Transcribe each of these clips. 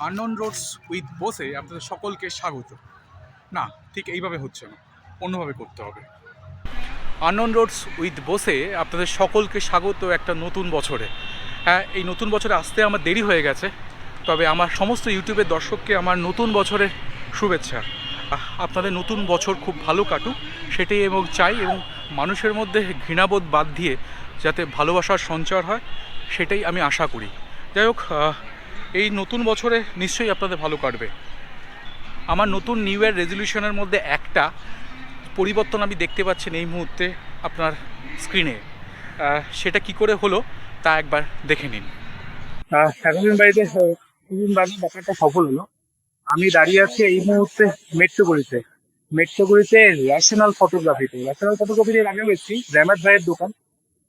Unknown Rhodes with বোসে আপনাদের সকলকে স্বাগত। না, ঠিক এইভাবে হচ্ছে না, অন্যভাবে করতে হবে। আননোন রোডস উইথ বোসে আপনাদের সকলকে স্বাগত একটা নতুন বছরে। হ্যাঁ, এই নতুন বছরে আসতে আমার দেরি হয়ে গেছে, তবে আমার সমস্ত ইউটিউবের দর্শককে আমার নতুন বছরের শুভেচ্ছা। আপনাদের নতুন বছর খুব ভালো কাটুক সেটাই এবং চাই, এবং মানুষের মধ্যে ঘৃণাবোধ বাদ দিয়ে যাতে ভালোবাসার সঞ্চার হয় সেটাই আমি আশা করি। যাই হোক, এই নতুন বছরে নিশ্চয়ই আপনাদের ভালো কাটবে। আমার নতুন নিউ ইয়ার রেজলিউশনের মধ্যে একটা পরিবর্তন আমি দেখতে পাচ্ছেন এই মুহূর্তে আপনার স্ক্রিনে। সেটা কি করে হলো তা একবার দেখে নিন। এতদিন বাড়িতে কিছুদিন বাদে ব্যাপারটা সফল হলো। আমি দাঁড়িয়ে আছি এই মুহূর্তে মেট্রোগুড়িতে ন্যাশনাল ফটোগ্রাফিতে আগেও এসেছি। র্যামাত ভাইয়ের দোকান।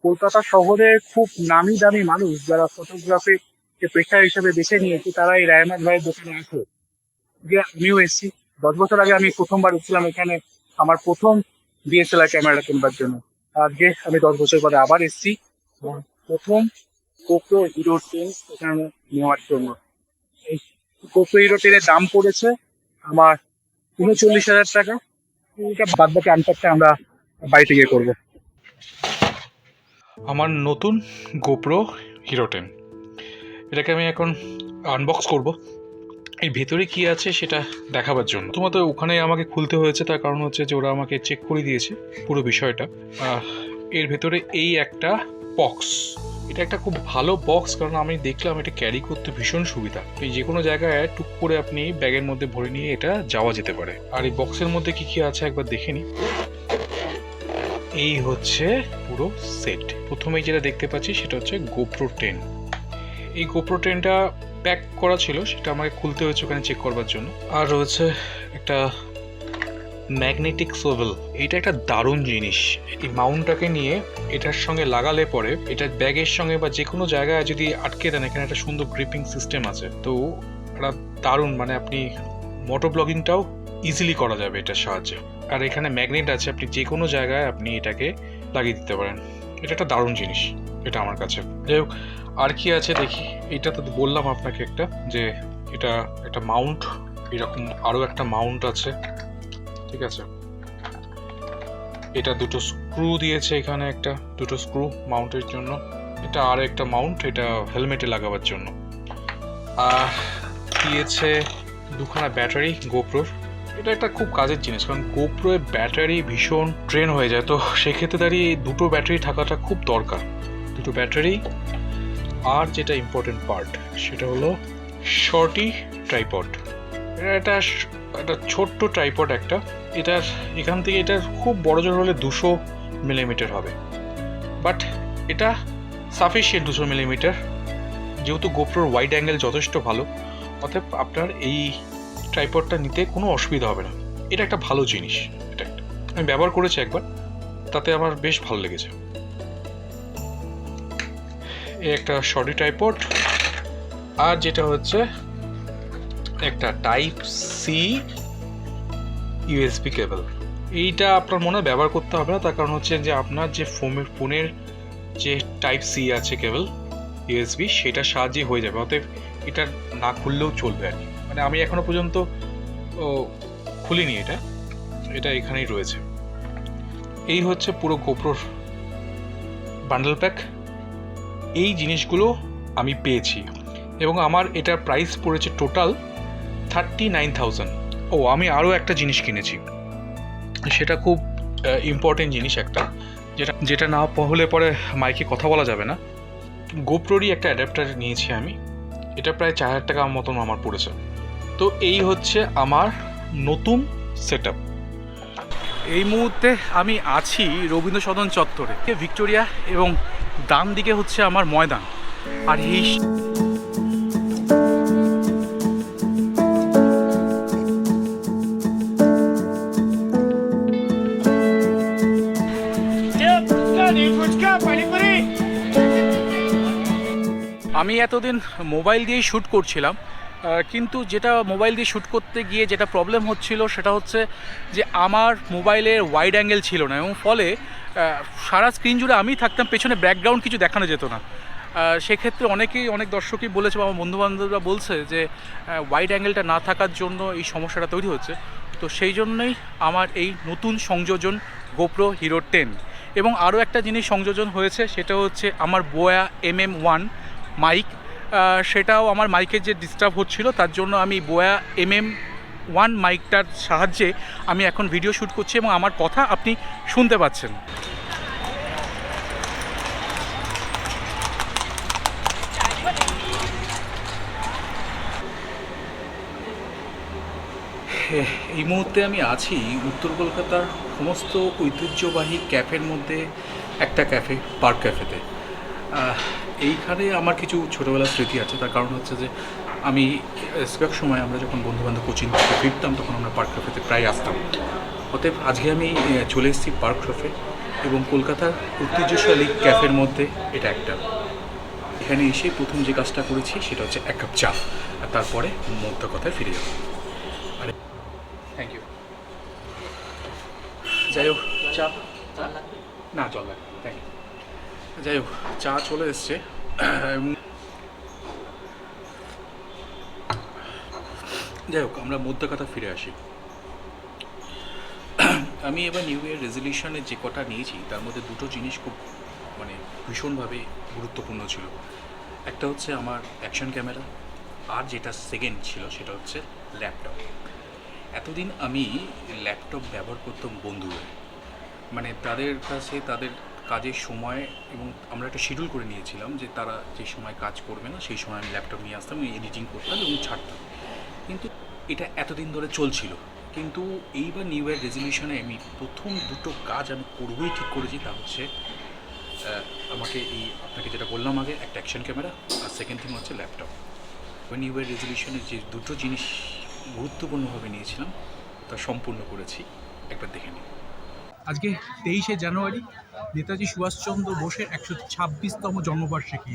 কলকাতা শহরে খুব নামি দামি মানুষ যারা ফটোগ্রাফিকে পেশা হিসেবে বেছে নিয়েছে, তারা এই র্যামাত ভাইয়ের দোকানে আসে। যে আমিও এসেছি 10 বছর আগে, আমি প্রথমবার এসেছিলাম এখানে আমার প্রথম ডিএসএলআর ক্যামেরা কিনবার জন্য। আজকে আমি 10 বছর পরে আবার এসেছি প্রথম GOPRO হিরো 10 এখানে নেওয়ার জন্য। এই GOPRO হিরো 10 এর দাম পড়েছে আমার 39,000 টাকা। এটা বাদ বাকি আনপ্যাকটা আমরা বাড়িতে গিয়ে করবো। আমার নতুন গোপ্রো হিরো 10, এটাকে আমি এখন আনবক্স করব। এই ভেতরে কি আছে সেটা দেখাবার জন্য তোমাদের ওখানে আমাকে খুলতে হয়েছে, তার কারণ হচ্ছে যে ওরা আমাকে চেক করে দিয়েছে পুরো বিষয়টা। এর ভেতরে এই একটা বক্স, এটা একটা খুব ভালো বক্স, কারণ আমি দেখলাম এটা ক্যারি করতে ভীষণ সুবিধা। এই যে কোনো জায়গায় টুক করে আপনি ব্যাগের মধ্যে ভরে নিয়ে এটা যাওয়া যেতে পারে। আর এই বক্সের মধ্যে কি কি আছে একবার দেখে নিই। এই হচ্ছে পুরো সেট। প্রথমেই যেটা দেখতে পাচ্ছি সেটা হচ্ছে GOPRO 10। এই GOPRO 10টা প্যাক করা ছিল, সেটা আমাকে খুলতে হয়েছে ওখানে চেক করবার জন্য। আর রয়েছে একটা ম্যাগনেটিক সোভেল। এটা একটা দারুণ জিনিস। এই মাউন্টটাকে নিয়ে এটার সঙ্গে লাগালে পরে এটা ব্যাগের সঙ্গে বা যে কোনো জায়গায় যদি আটকে দেন, এখানে একটা সুন্দর গ্রিপিং সিস্টেম আছে। তো এটা দারুণ, মানে আপনি মোটো ব্লগিংটাও ইজিলি করা যাবে এটার সাহায্যে। আর এখানে ম্যাগনেট আছে, আপনি যে কোনো জায়গায় আপনি এটাকে লাগিয়ে দিতে পারেন। এটা একটা দারুণ জিনিস এটা আমার কাছে। যাই হোক, আর কি আছে দেখি। এটা তো বললাম আপনাকে একটা, যে এটা একটা মাউন্ট, এরকম আরও একটা মাউন্ট আছে, ঠিক আছে। এটা দুটো স্ক্রু দিয়েছে, এখানে একটা দুটো স্ক্রু মাউন্টের জন্য। এটা আর একটা মাউন্ট, এটা হেলমেটে লাগাবার জন্য। আর দিয়েছে দুখানা ব্যাটারি গোপ্রোর। এটা একটা খুব কাজের জিনিস, কারণ GOPRO এর ব্যাটারি ভীষণ ড্রেন হয়ে যায়, তো সেক্ষেত্রে দাঁড়িয়ে দুটো ব্যাটারি থাকাটা খুব দরকার। দুটো ব্যাটারি। আর যেটা ইম্পর্টেন্ট পার্ট সেটা হলো শর্টি ট্রাইপড। এটা একটা ছোট্ট ট্রাইপড একটা। এটার এখান থেকে এটার খুব বড় জোর হলে 200 মিলিমিটার হবে, বাট এটা সাফিসিয়েন্ট 200 মিলিমিটার। যেহেতু GOPROর ওয়াইড অ্যাঙ্গেল যথেষ্ট ভালো, অতএব আপনার এই ট্রাইপডটা নিতে কোনো অসুবিধা হবে না। এটা একটা ভালো জিনিস। এটা একটা আমি ব্যবহার করেছি একবার, তাতে আমার বেশ ভালো লেগেছে। এই একটা শর্টি ট্রাইপড। আর যেটা হচ্ছে একটা টাইপ সি ইউএসবি কেবল। এইটা আপনার মনে হয় ব্যবহার করতে হবে না, তার কারণ হচ্ছে যে আপনার যে ফোনের যে টাইপ সি আছে কেবল ইউএসবি, সেটার সাহায্যে হয়ে যাবে। অতএব এটা না খুললেও চলবে আর কি। মানে আমি এখনো পর্যন্ত খুলিনি এটা, এটা এখানেই রয়েছে। এই হচ্ছে পুরো GOPROর বান্ডেল প্যাক। এই জিনিসগুলো আমি পেয়েছি এবং আমার এটার প্রাইস পড়েছে টোটাল 39,000। আমি আরও একটা জিনিস কিনেছি, সেটা খুব ইম্পর্টেন্ট জিনিস একটা, যেটা না হলে পরে মাইকে কথা বলা যাবে না। GOPROরই একটা অ্যাডাপ্টার নিয়েছি আমি। এটা প্রায় 4,000 টাকা মতন আমার পড়েছে। তো এই হচ্ছে আমার নতুন সেট আপ। এই মুহূর্তে আমি আছি রবীন্দ্র সদন চত্বরে, ভিক্টোরিয়া, এবং ডান দিকে হচ্ছে আমার ময়দান। আর এই আমি এতদিন মোবাইল দিয়েই শ্যুট করছিলাম, কিন্তু যেটা মোবাইল দিয়ে শ্যুট করতে গিয়ে যেটা প্রবলেম হচ্ছিল সেটা হচ্ছে যে আমার মোবাইলের ওয়াইড অ্যাঙ্গেল ছিল না, এবং ফলে সারা স্ক্রিন জুড়ে আমি থাকতাম, পেছনে ব্যাকগ্রাউন্ড কিছু দেখানো যেত না। সেক্ষেত্রে অনেক দর্শকই বলেছে বা আমার বন্ধুবান্ধবরা বলছে যে ওয়াইড অ্যাঙ্গেলটা না থাকার জন্য এই সমস্যাটা তৈরি হচ্ছে। তো সেই জন্যই আমার এই নতুন সংযোজন গোপ্রো হিরো 10। এবং আরও একটা জিনিস সংযোজন হয়েছে, সেটা হচ্ছে আমার বোয়া MM1 মাইক। সেটাও আমার মাইকের যে ডিস্টার্ব হচ্ছিল তার জন্য আমি বোয়া MM1 মাইকটার সাহায্যে আমি এখন ভিডিও শ্যুট করছি এবং আমার কথা আপনি শুনতে পাচ্ছেন। এই মুহূর্তে আমি আছি উত্তর কলকাতার সমস্ত ঐতিহ্যবাহী ক্যাফের মধ্যে একটা ক্যাফে, পার্ক ক্যাফেতে। এইখানে আমার কিছু ছোটোবেলার স্মৃতি আছে। তার কারণ হচ্ছে যে আমি বেশিরভাগ সময় আমরা যখন বন্ধুবান্ধব কোচিং থেকে ফিরতাম তখন আমরা পার্ক ক্যাফেতে প্রায় আসতাম। অতএব আজকে আমি চলে এসেছি পার্ক ক্যাফে, এবং কলকাতার ঐতিহ্যশালী ক্যাফের মধ্যে এটা একটা। এখানে এসে প্রথম যে কাজটা করেছি সেটা হচ্ছে এক কাপ চা, আর তারপরে মধ্য কথায় ফিরে যাবো। Thank you. যাই হোক, চা না জল লাগবে, থ্যাংক ইউ। যাই হোক, চা চলে এসছে। যাই হোক, আমরা মধ্য কথা ফিরে আসি। আমি এবার নিউ ইয়ার রেজলিউশনে যে কটা নিয়েছি তার মধ্যে দুটো জিনিস খুব ভীষণভাবে গুরুত্বপূর্ণ ছিল। একটা হচ্ছে আমার অ্যাকশন ক্যামেরা, আর যেটা সেকেন্ড ছিল সেটা হচ্ছে ল্যাপটপ। এতদিন আমি ল্যাপটপ ব্যবহার করতাম বন্ধুরা, তাদের কাছে তাদের কাজের সময়, এবং আমরা একটা শিডিউল করে নিয়েছিলাম যে তারা যে সময় কাজ করবে না সেই সময় আমি ল্যাপটপ নিয়ে আসতাম, এডিটিং করতাম এবং ছাড়তাম। কিন্তু এটা এতদিন ধরে চলছিল। কিন্তু এইবার নিউ ইয়ার রেজলিউশনে আমি প্রথম দুটো কাজ আমি করবই ঠিক করেছি। তা হচ্ছে আমাকে আপনাকে যেটা বললাম আগে, একটা অ্যাকশন ক্যামেরা, আর সেকেন্ড থিং হচ্ছে ল্যাপটপ। ওই নিউ ইয়ার রেজলিউশনে যে দুটো জিনিস গুরুত্বপূর্ণভাবে নিয়েছিলাম তা সম্পূর্ণ করেছি। একবার দেখে নিই। আজকে 23শে জানুয়ারি নেতাজি সুভাষচন্দ্র বোসের 126তম জন্মবার্ষিকী।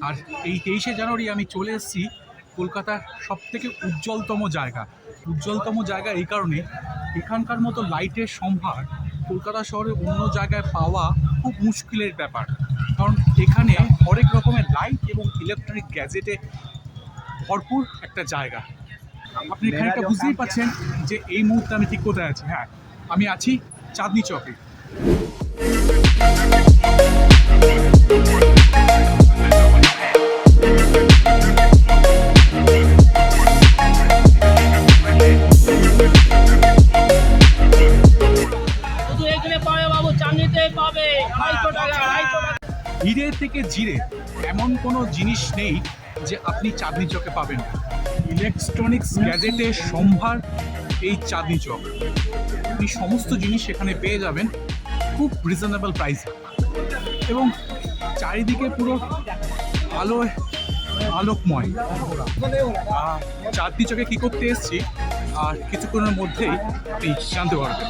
আর এই 23শে জানুয়ারি আমি চলে এসেছি কলকাতার সবথেকে উজ্জ্বলতম জায়গা এই কারণে, এখানকার মতো লাইটের সম্ভার কলকাতা শহরে অন্য জায়গায় পাওয়া খুব মুশকিলের ব্যাপার। কারণ এখানে হরেক রকমের লাইট এবং ইলেকট্রনিক গ্যাজেটে ভরপুর একটা জায়গা। আপনি এখানটা বুঝতেই পারছেন যে এই মুহূর্তে আমি ঠিক কোথায় আছি। হ্যাঁ, আমি আছি চাঁদনি চকে। হিরে থেকে জিরে এমন কোনো জিনিস নেই যে আপনি চাঁদনি চকে পাবেন না। ইলেকট্রনিক্স গ্যাজেটের সম্ভার এই চাঁদনি চক। আপনি সমস্ত জিনিস এখানে পেয়ে যাবেন খুব রিজনেবল প্রাইসে, এবং চারিদিকে পুরো আলোকময়। চাঁদনি চকে কী করতে এসেছি আর কিছুক্ষণের মধ্যেই আপনি জানতে পারবেন।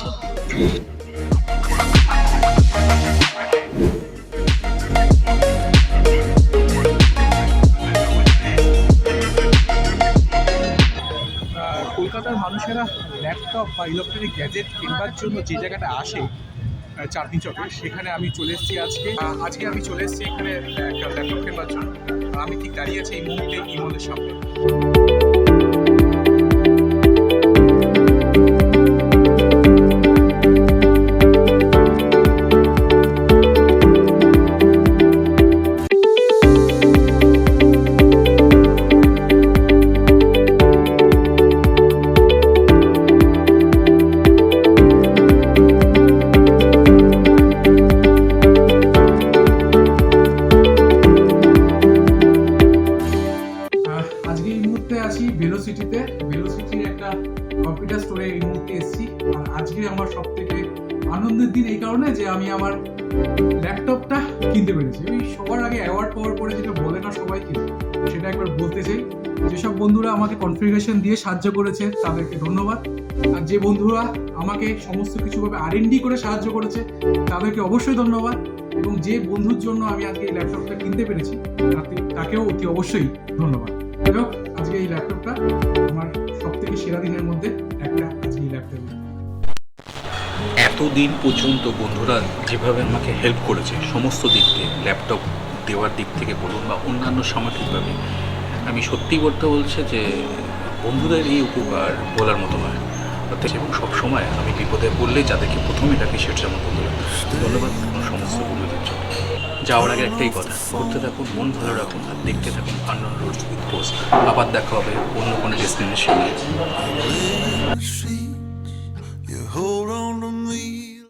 কলকাতার মানুষেরা ল্যাপটপ বা ইলেকট্রনিক গ্যাজেট কেনার জন্য যে জায়গাটা আসে চাঁদনি চকে, সেখানে আমি চলে এসেছি আজকে আমি চলে এসেছি এখানে একটা ল্যাপটপ কেনার জন্য। আমি ঠিক দাঁড়িয়ে আছি এই মুহূর্তে ইমলের সামনে। ভেলোসিটির একটা কম্পিউটার স্টোরে এই মুহূর্তে এসেছি। আর আজকে আমার সব থেকে আনন্দের দিন এই কারণে যে আমি আমার ল্যাপটপটা কিনতে পেরেছি। আমি সবার আগে অ্যাওয়ার্ড পাওয়ার পরে যেটা বলে না সবাইকে, সেটা একবার বলতে চাই। যেসব বন্ধুরা আমাকে কনফিগারেশন দিয়ে সাহায্য করেছে তাদেরকে ধন্যবাদ, আর যে বন্ধুরা আমাকে সমস্ত কিছুভাবে R&D করে সাহায্য করেছে তাদেরকে অবশ্যই ধন্যবাদ, এবং যে বন্ধুর জন্য আমি আজকে এই ল্যাপটপটা কিনতে পেরেছি তাকেও অতি অবশ্যই ধন্যবাদ। যাই হোক, আজকে এই ল্যাপটপটা আমার সব থেকে সেরা দিনের মধ্যে একটা, আজকে এই ল্যাপটপ। এতদিন পর্যন্ত বন্ধুরা যেভাবে আমাকে হেল্প করেছে সমস্ত দিক থেকে, ল্যাপটপ দেওয়ার দিক থেকে বলুন বা অন্যান্য সামগ্রিকভাবে, আমি সত্যিই বলছে যে বন্ধুদের এই উপকার বলার মতো নয়। এবং সবসময় আমি বিপদে পড়লে যাদেরকে প্রথমে ডাকি সেটা আমার বন্ধুরা। ধন্যবাদ আমার সমস্ত বন্ধুদের জন্য। যাওয়ার আগে একটাই কথা, ঘুরতে থাকুন, মন ভালো রাখুন, আর দেখতে থাকুন আননোন রোডস উইথ বোস। আবার দেখা হবে অন্য কোনো ডেস্টিনেশন নিয়ে।